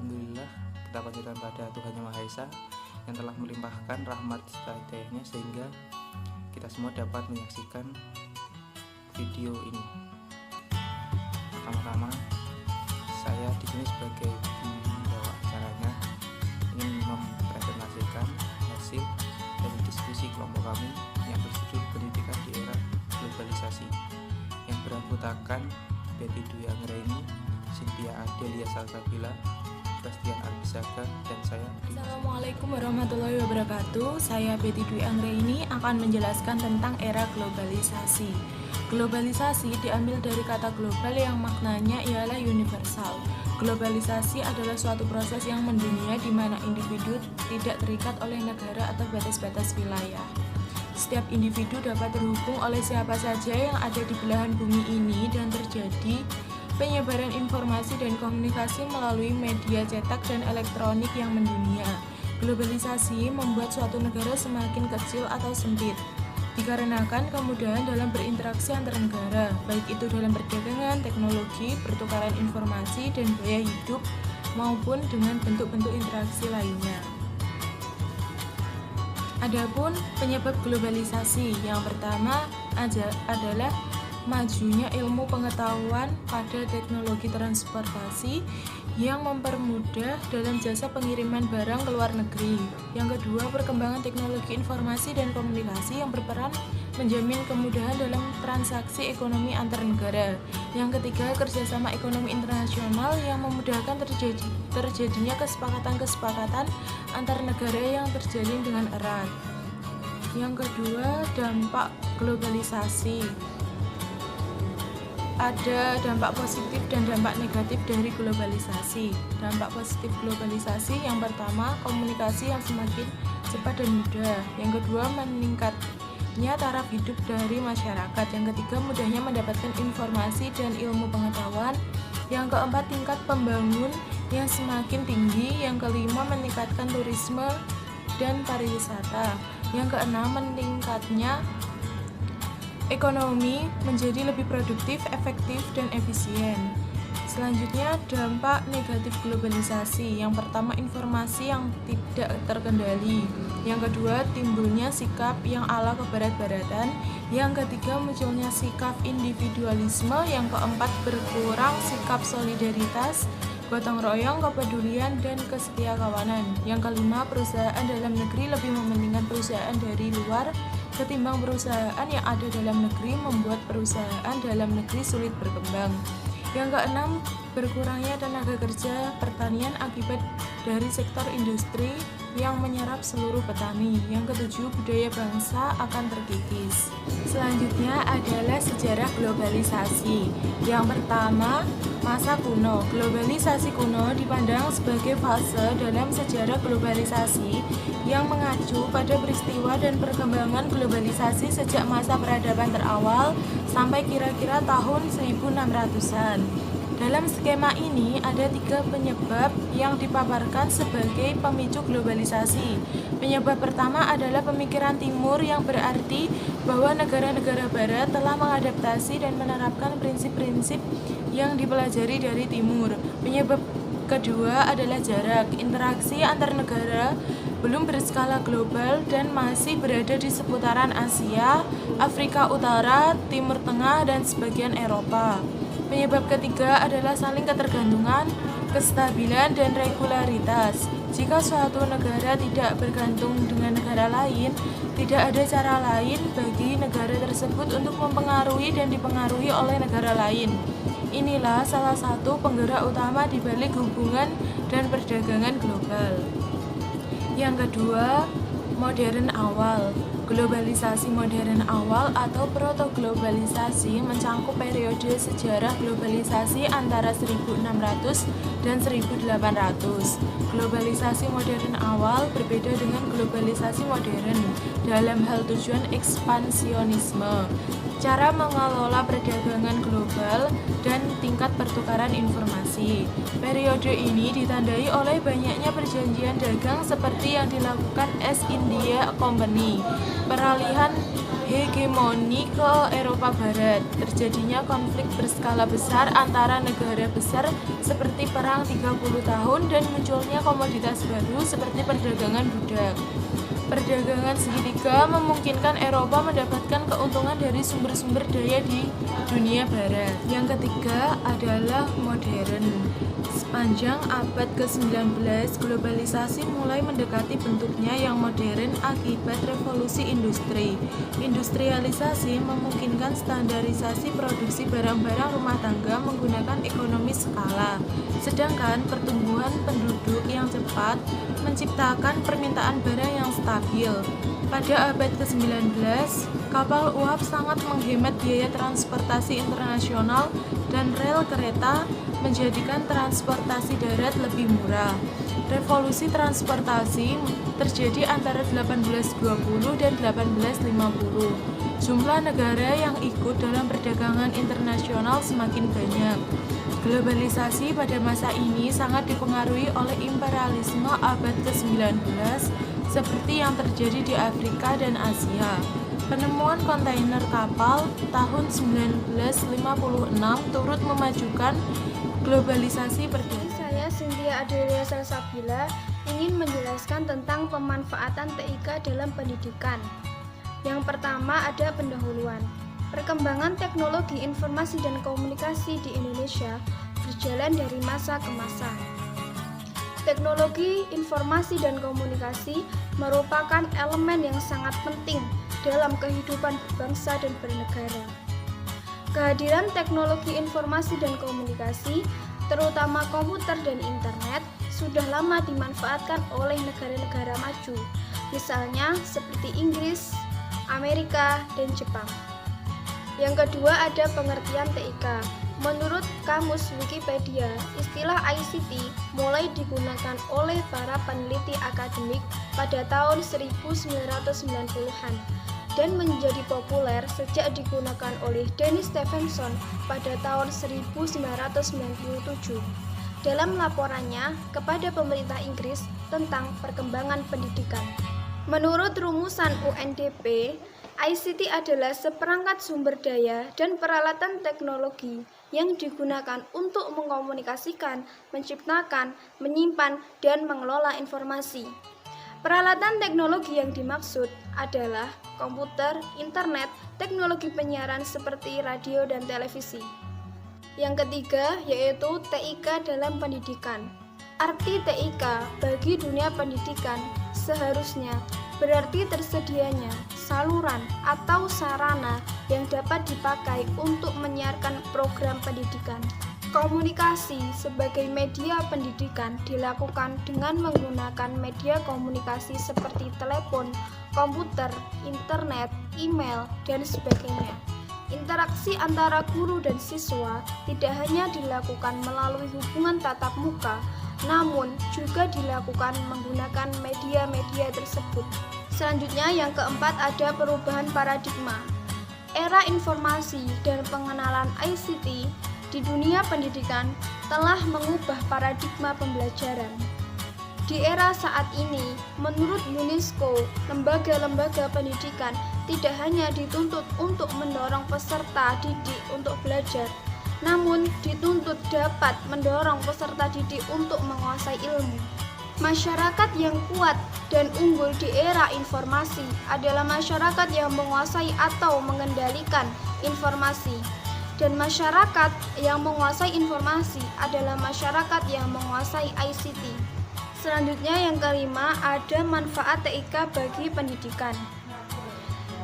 Alhamdulillah, kita panjatkan pada Tuhan Yang Maha Esa yang telah melimpahkan rahmat serta hidayahnya sehingga kita semua dapat menyaksikan video ini. Pertama-tama, saya di sini sebagai pembawa acaranya ingin mempresentasikan hasil dari diskusi kelompok kami yang berjudul Pendidikan di Era Globalisasi yang beranggotakan Betty Dwi Anggraini, Cynthia Adelia Salsabila, Bastian Arbisaga, dan saya. Assalamualaikum warahmatullahi wabarakatuh. Saya Betty Dwi Anggraini akan menjelaskan tentang era globalisasi. Globalisasi diambil dari kata global yang maknanya ialah universal. Globalisasi adalah suatu proses yang mendunia di mana individu tidak terikat oleh negara atau batas-batas wilayah. Setiap individu dapat terhubung oleh siapa saja yang ada di belahan bumi ini dan terjadi penyebaran informasi dan komunikasi melalui media cetak dan elektronik yang mendunia. Globalisasi membuat suatu negara semakin kecil atau sempit, dikarenakan kemudahan dalam berinteraksi antar negara, baik itu dalam perdagangan, teknologi, pertukaran informasi, dan gaya hidup, maupun dengan bentuk-bentuk interaksi lainnya. Adapun penyebab globalisasi, yang pertama adalah majunya ilmu pengetahuan pada teknologi transportasi yang mempermudah dalam jasa pengiriman barang ke luar negeri. Yang kedua, perkembangan teknologi informasi dan komunikasi yang berperan menjamin kemudahan dalam transaksi ekonomi antar negara. Yang ketiga, kerjasama ekonomi internasional yang memudahkan terjadinya kesepakatan-kesepakatan antar negara yang terjalin dengan erat. Yang kedua, dampak globalisasi. Ada dampak positif dan dampak negatif dari globalisasi. Dampak positif globalisasi yang pertama, komunikasi yang semakin cepat dan mudah. Yang kedua, meningkatnya taraf hidup dari masyarakat. Yang ketiga, mudahnya mendapatkan informasi dan ilmu pengetahuan. Yang keempat, tingkat pembangun yang semakin tinggi. Yang kelima, meningkatkan turisme dan pariwisata. Yang keenam, meningkatnya ekonomi menjadi lebih produktif, efektif, dan efisien. Selanjutnya, dampak negatif globalisasi. Yang pertama, informasi yang tidak terkendali. Yang kedua, timbulnya sikap yang ala kebarat-baratan. Yang ketiga, munculnya sikap individualisme. Yang keempat, berkurang sikap solidaritas, gotong royong, kepedulian, dan kesetiakawanan. Yang kelima, perusahaan dalam negeri lebih mementingkan perusahaan dari luar ketimbang perusahaan yang ada dalam negeri, membuat perusahaan dalam negeri sulit berkembang. Yang keenam, berkurangnya tenaga kerja pertanian akibat dari sektor industri yang menyerap seluruh petani. Yang ketujuh, budaya bangsa akan terkikis. Selanjutnya adalah sejarah globalisasi. Yang pertama, masa kuno. Globalisasi kuno dipandang sebagai fase dalam sejarah globalisasi yang mengacu pada peristiwa dan perkembangan globalisasi sejak masa peradaban terawal sampai kira-kira tahun 1600-an. Dalam skema ini ada 3 penyebab yang dipaparkan sebagai pemicu globalisasi. Penyebab pertama adalah pemikiran timur, yang berarti bahwa negara-negara barat telah mengadaptasi dan menerapkan prinsip-prinsip yang dipelajari dari timur. Penyebab kedua adalah jarak. Interaksi antar negara belum berskala global dan masih berada di seputaran Asia, Afrika Utara, Timur Tengah, dan sebagian Eropa. Penyebab ketiga adalah saling ketergantungan, kestabilan, dan regularitas. Jika suatu negara tidak bergantung dengan negara lain, tidak ada cara lain bagi negara tersebut untuk mempengaruhi dan dipengaruhi oleh negara lain. Inilah salah satu penggerak utama di balik hubungan dan perdagangan global. Yang kedua, modern awal. Globalisasi modern awal atau proto-globalisasi mencangkup periode sejarah globalisasi antara 1600 dan 1800. Globalisasi modern awal berbeda dengan globalisasi modern dalam hal tujuan ekspansionisme, cara mengelola perdagangan global, dan tingkat pertukaran informasi. Periode ini ditandai oleh banyaknya perjanjian dagang seperti yang dilakukan East India Company, peralihan hegemoni ke Eropa Barat, terjadinya konflik berskala besar antara negara besar seperti Perang 30 tahun dan munculnya komoditas baru seperti perdagangan budak. Perdagangan segitiga memungkinkan Eropa mendapatkan keuntungan dari sumber-sumber daya di dunia barat. Yang ketiga adalah modern. Sepanjang abad ke-19, globalisasi mulai mendekati bentuknya yang modern akibat revolusi industri. Industrialisasi memungkinkan standarisasi produksi barang-barang rumah tangga menggunakan ekonomi skala. Sedangkan pertumbuhan penduduk yang cepat menciptakan permintaan barang yang stabil. Pada abad ke-19, kapal uap sangat menghemat biaya transportasi internasional dan rel kereta menjadikan transportasi darat lebih murah. Revolusi transportasi terjadi antara 1820 dan 1850. Jumlah negara yang ikut dalam perdagangan internasional semakin banyak. Globalisasi pada masa ini sangat dipengaruhi oleh imperialisme abad ke-19 seperti yang terjadi di Afrika dan Asia. Penemuan kontainer kapal tahun 1956 turut memajukan globalisasi perdagangan. Saya Cynthia Adelia Salsabila ingin menjelaskan tentang pemanfaatan TIK dalam pendidikan. Yang pertama ada pendahuluan. Perkembangan teknologi informasi dan komunikasi di Indonesia berjalan dari masa ke masa. Teknologi informasi dan komunikasi merupakan elemen yang sangat penting dalam kehidupan berbangsa dan bernegara. Kehadiran teknologi informasi dan komunikasi, terutama komputer dan internet, sudah lama dimanfaatkan oleh negara-negara maju, misalnya seperti Inggris, Amerika, dan Jepang. Yang kedua ada pengertian TIK. Menurut Kamus Wikipedia, istilah ICT mulai digunakan oleh para peneliti akademik pada tahun 1990-an dan menjadi populer sejak digunakan oleh Dennis Stephenson pada tahun 1997 dalam laporannya kepada pemerintah Inggris tentang perkembangan pendidikan. Menurut rumusan UNDP, ICT adalah seperangkat sumber daya dan peralatan teknologi yang digunakan untuk mengkomunikasikan, menciptakan, menyimpan, dan mengelola informasi. Peralatan teknologi yang dimaksud adalah komputer, internet, teknologi penyiaran seperti radio dan televisi. Yang ketiga yaitu TIK dalam pendidikan. Arti TIK bagi dunia pendidikan seharusnya berarti tersedianya saluran atau sarana yang dapat dipakai untuk menyiarkan program pendidikan. Komunikasi sebagai media pendidikan dilakukan dengan menggunakan media komunikasi seperti telepon, komputer, internet, email, dan sebagainya. Interaksi antara guru dan siswa tidak hanya dilakukan melalui hubungan tatap muka, namun juga dilakukan menggunakan media-media tersebut. Selanjutnya yang keempat ada perubahan paradigma. Era informasi dan pengenalan ICT di dunia pendidikan telah mengubah paradigma pembelajaran. Di era saat ini, menurut UNESCO, lembaga-lembaga pendidikan tidak hanya dituntut untuk mendorong peserta didik untuk belajar, namun dituntut dapat mendorong peserta didik untuk menguasai ilmu. Masyarakat yang kuat dan unggul di era informasi adalah masyarakat yang menguasai atau mengendalikan informasi. Dan masyarakat yang menguasai informasi adalah masyarakat yang menguasai ICT. Selanjutnya yang kelima ada manfaat TIK bagi pendidikan.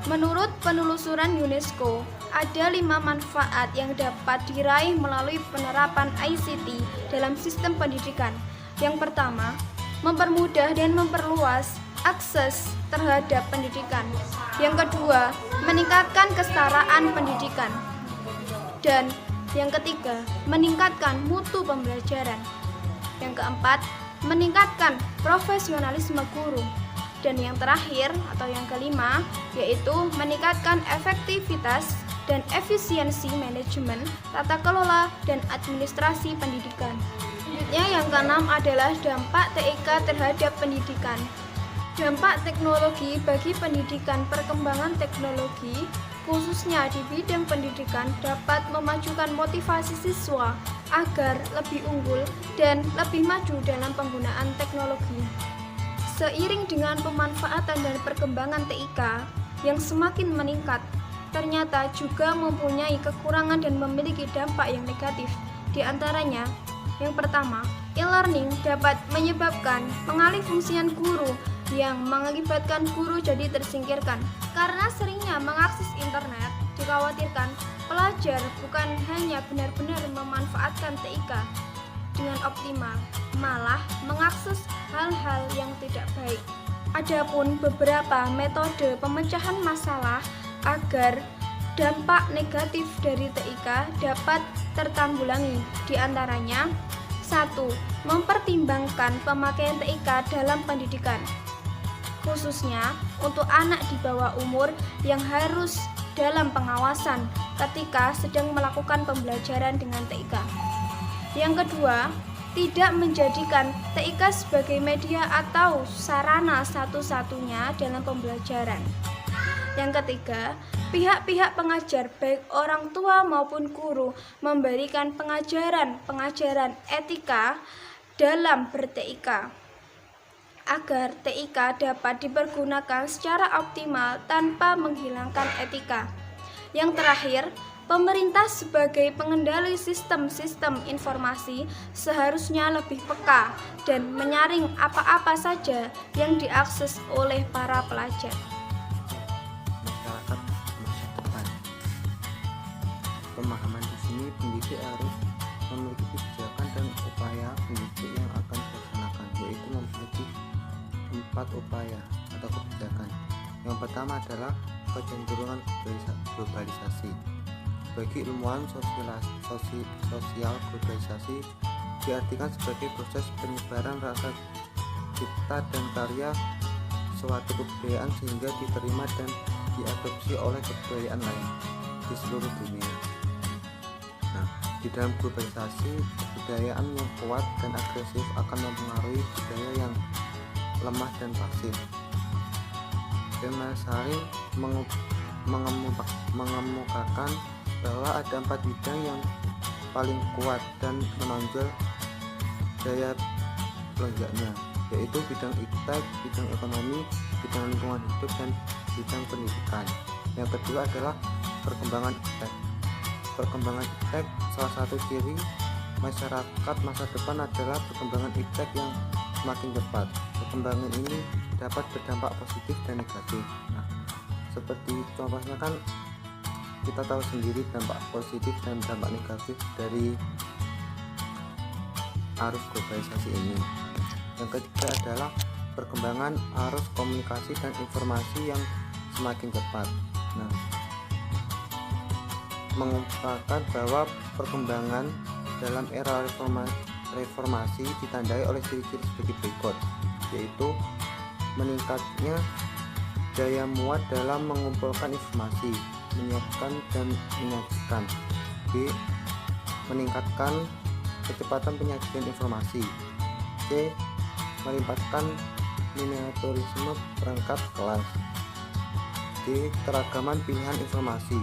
Menurut penelusuran UNESCO, ada 5 manfaat yang dapat diraih melalui penerapan ICT dalam sistem pendidikan. Yang pertama, mempermudah dan memperluas akses terhadap pendidikan. Yang kedua, meningkatkan kesetaraan pendidikan. Dan yang ketiga, meningkatkan mutu pembelajaran. Yang keempat, meningkatkan profesionalisme guru. Dan yang terakhir atau yang kelima yaitu meningkatkan efektivitas dan efisiensi manajemen, tata kelola, dan administrasi pendidikan. Selanjutnya yang keenam adalah dampak TIK terhadap pendidikan. Dampak teknologi bagi pendidikan. Perkembangan teknologi, khususnya di bidang pendidikan, dapat memajukan motivasi siswa agar lebih unggul dan lebih maju dalam penggunaan teknologi. Seiring dengan pemanfaatan dan perkembangan TIK yang semakin meningkat, ternyata juga mempunyai kekurangan dan memiliki dampak yang negatif. Di antaranya, yang pertama, e-learning dapat menyebabkan pengalihfungsian guru yang mengakibatkan guru jadi tersingkirkan. Karena seringnya mengakses internet, dikhawatirkan pelajar bukan hanya benar-benar memanfaatkan TIK dengan optimal, malah mengakses hal-hal yang tidak baik. Adapun beberapa metode pemecahan masalah agar dampak negatif dari TIK dapat tertanggulangi, di antaranya 1. Mempertimbangkan pemakaian TIK dalam pendidikan, khususnya untuk anak di bawah umur yang harus dalam pengawasan ketika sedang melakukan pembelajaran dengan TIK. Yang kedua, tidak menjadikan TIK sebagai media atau sarana satu-satunya dalam pembelajaran. Yang ketiga, pihak-pihak pengajar baik orang tua maupun guru memberikan pengajaran etika dalam ber-TIK agar TIK dapat dipergunakan secara optimal tanpa menghilangkan etika. Yang terakhir, pemerintah sebagai pengendali sistem-sistem informasi seharusnya lebih peka dan menyaring apa-apa saja yang diakses oleh para pelajar. Masyarakat masa depan. Pemahaman di sini pendidik harus memiliki kebijakan dan upaya pendidik yang akan dilaksanakan, yaitu memiliki 4 upaya atau kebijakan. Yang pertama adalah kecenderungan globalisasi. Bagi ilmuwan sosial, globalisasi diartikan sebagai proses penyebaran rasa cipta dan karya suatu kebudayaan sehingga diterima dan diadopsi oleh kebudayaan lain di seluruh dunia. Nah, di dalam globalisasi, kebudayaan yang kuat dan agresif akan mempengaruhi budaya yang lemah dan pasif. Demasari mengemukakan bahwa ada 4 bidang yang paling kuat dan menonjol daya lonjaknya, yaitu bidang iptek, bidang ekonomi, bidang lingkungan hidup, dan bidang pendidikan. Yang kedua adalah perkembangan iptek. Perkembangan iptek, salah satu ciri masyarakat masa depan adalah perkembangan iptek yang semakin cepat. Perkembangan ini dapat berdampak positif dan negatif. Nah, seperti contohnya kan kita tahu sendiri dampak positif dan dampak negatif dari arus globalisasi ini. Yang ketiga adalah perkembangan arus komunikasi dan informasi yang semakin cepat. Nah, mengungkapkan bahwa perkembangan dalam era reformasi ditandai oleh ciri-ciri sebagai berikut, yaitu meningkatnya daya muat dalam mengumpulkan informasi, menyiapkan dan menyajikan. B. Meningkatkan kecepatan penyajian informasi. C. Melimpahkan miniaturisme perangkat kelas. D. Keragaman pilihan informasi.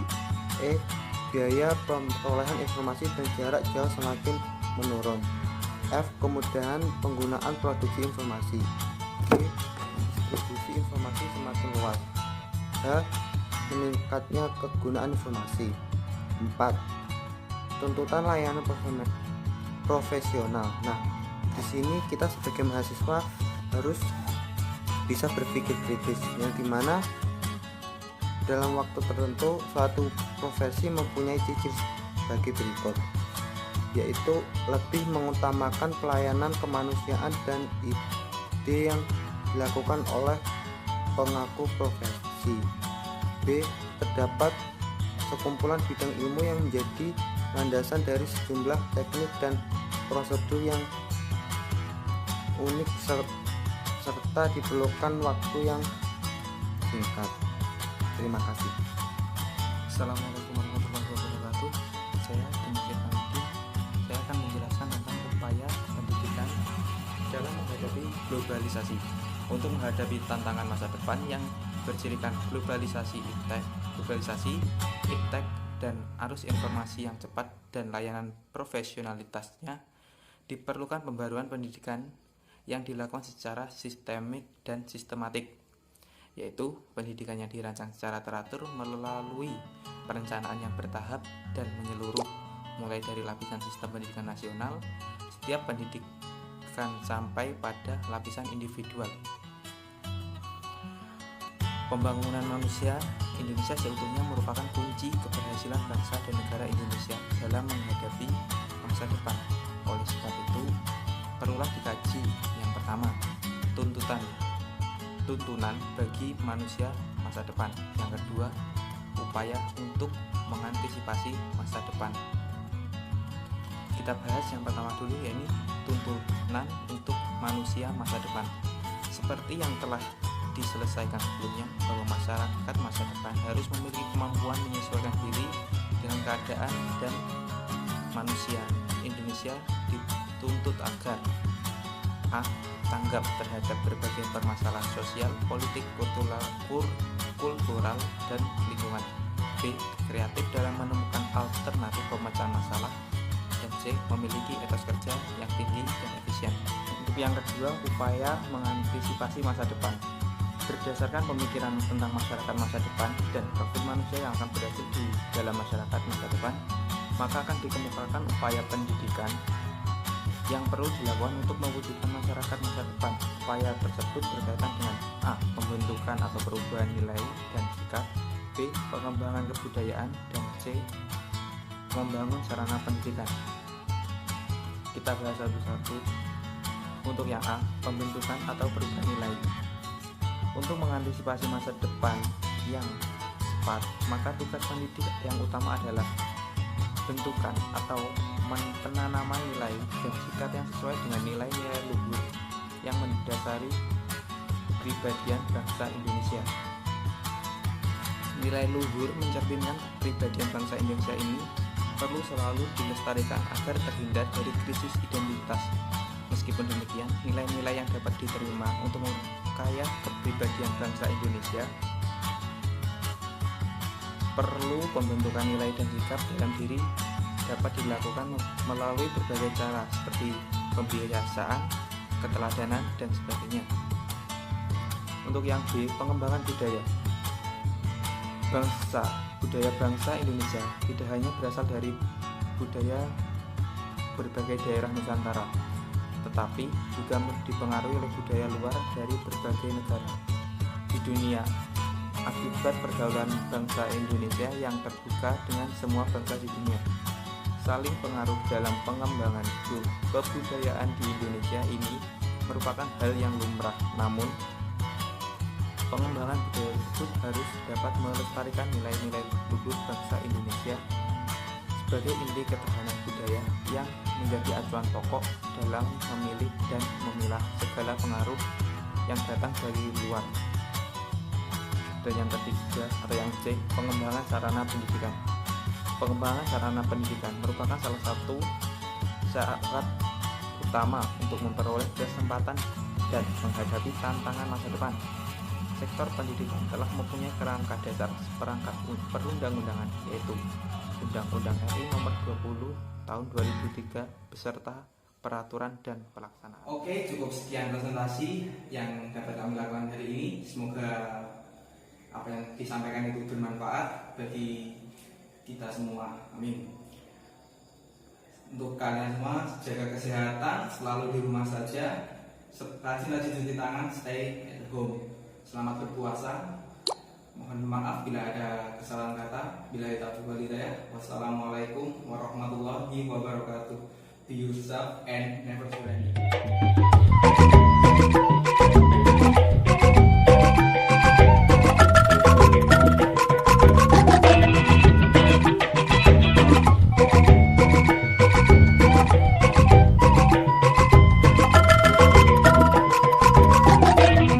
E. Biaya perolehan informasi dan jarak jauh semakin menurun. F. Kemudahan penggunaan produksi informasi. G. Distribusi informasi semakin luas. H. Meningkatnya kegunaan informasi. 4. Tuntutan layanan profesional. Nah, di sini kita sebagai mahasiswa harus bisa berpikir kritis, yang dimana dalam waktu tertentu suatu profesi mempunyai ciri sebagai berikut, yaitu lebih mengutamakan pelayanan kemanusiaan dan ide yang dilakukan oleh pengaku profesi. B. Terdapat sekumpulan bidang ilmu yang menjadi landasan dari sejumlah teknik dan prosedur yang unik serta diperlukan waktu yang singkat. Terima kasih. Assalamualaikum warahmatullahi wabarakatuh. Saya Dimitri Hamidi. Saya akan menjelaskan tentang upaya pendidikan dalam menghadapi globalisasi. untuk menghadapi tantangan masa depan yang bercirikan globalisasi, iptek, dan arus informasi yang cepat dan layanan profesionalitasnya, diperlukan pembaruan pendidikan yang dilakukan secara sistemik dan sistematik, yaitu pendidikan yang dirancang secara teratur melalui perencanaan yang bertahap dan menyeluruh, mulai dari lapisan sistem pendidikan nasional, setiap pendidikan sampai pada lapisan individual. Pembangunan manusia Indonesia seutuhnya merupakan kunci keberhasilan bangsa dan negara Indonesia dalam menghadapi masa depan. Oleh sebab itu, perlulah dikaji yang pertama, tuntunan bagi manusia masa depan. Yang kedua, upaya untuk mengantisipasi masa depan. Kita bahas yang pertama dulu, yaitu tuntunan untuk manusia masa depan. Seperti yang telah diselesaikan sebelumnya, bahwa masyarakat masa depan harus memiliki kemampuan menyesuaikan diri dengan keadaan, dan manusia Indonesia dituntut agar a. tanggap terhadap berbagai permasalahan sosial, politik, kultural, dan lingkungan. B. kreatif dalam menemukan alternatif pemecahan masalah. Dan C. memiliki etos kerja yang tinggi dan efisien. Untuk yang kedua, upaya mengantisipasi masa depan. Berdasarkan pemikiran tentang masyarakat masa depan dan profil manusia yang akan berhasil di dalam masyarakat masa depan, maka akan dikemukakan upaya pendidikan yang perlu dilakukan untuk mewujudkan masyarakat masa depan. Upaya tersebut berkaitan dengan a. pembentukan atau perubahan nilai dan sikap, b. pengembangan kebudayaan, dan c. membangun sarana pendidikan. Kita bahas satu-satu. Untuk yang a, pembentukan atau perubahan nilai. Untuk mengantisipasi masa depan yang tepat, maka tugas pendidik yang utama adalah bentukan atau penanaman nilai dan sikap yang sesuai dengan nilai-nilai luhur yang mendasari kepribadian bangsa Indonesia. Nilai luhur mencerminkan kepribadian bangsa Indonesia ini perlu selalu dilestarikan agar terhindar dari krisis identitas. Meskipun demikian, nilai-nilai yang dapat diterima untuk memperkaya kepribadian bangsa Indonesia perlu pembentukan nilai dan sikap dalam diri dapat dilakukan melalui berbagai cara seperti pembiasaan, keteladanan, dan sebagainya. Untuk yang B, pengembangan budaya. Budaya bangsa Indonesia tidak hanya berasal dari budaya berbagai daerah Nusantara, tetapi juga dipengaruhi oleh budaya luar dari berbagai negara di dunia. Akibat pergaulan bangsa Indonesia yang terbuka dengan semua bangsa di dunia, saling pengaruh dalam pengembangan kebudayaan di Indonesia ini merupakan hal yang lumrah. Namun, pengembangan budaya tersebut harus dapat melestarikan nilai-nilai luhur bangsa Indonesia sebagai inti ketahanan budaya yang menjadi acuan pokok dalam memilih dan memilah segala pengaruh yang datang dari luar. Dan yang ketiga atau yang C, pengembangan sarana pendidikan. Pengembangan sarana pendidikan merupakan salah satu syarat utama untuk memperoleh kesempatan dan menghadapi tantangan masa depan. Sektor pendidikan telah mempunyai kerangka dasar seperangkat perundang-undangan, yaitu Undang-Undang RI Nomor 20 Tahun 2003 beserta peraturan dan pelaksanaan. Oke, cukup sekian presentasi yang dapat kami lakukan hari ini. Semoga apa yang disampaikan itu bermanfaat bagi kita semua. Amin. Untuk kalian semua, jaga kesehatan, selalu di rumah saja, rajin-rajin cuci tangan, stay at home. Selamat berpuasa. Mohon maaf bila ada kesalahan kata. Billahi taufiq wal hidayah. Wassalamualaikum warahmatullahi wabarakatuh. Be yourself and never surrender.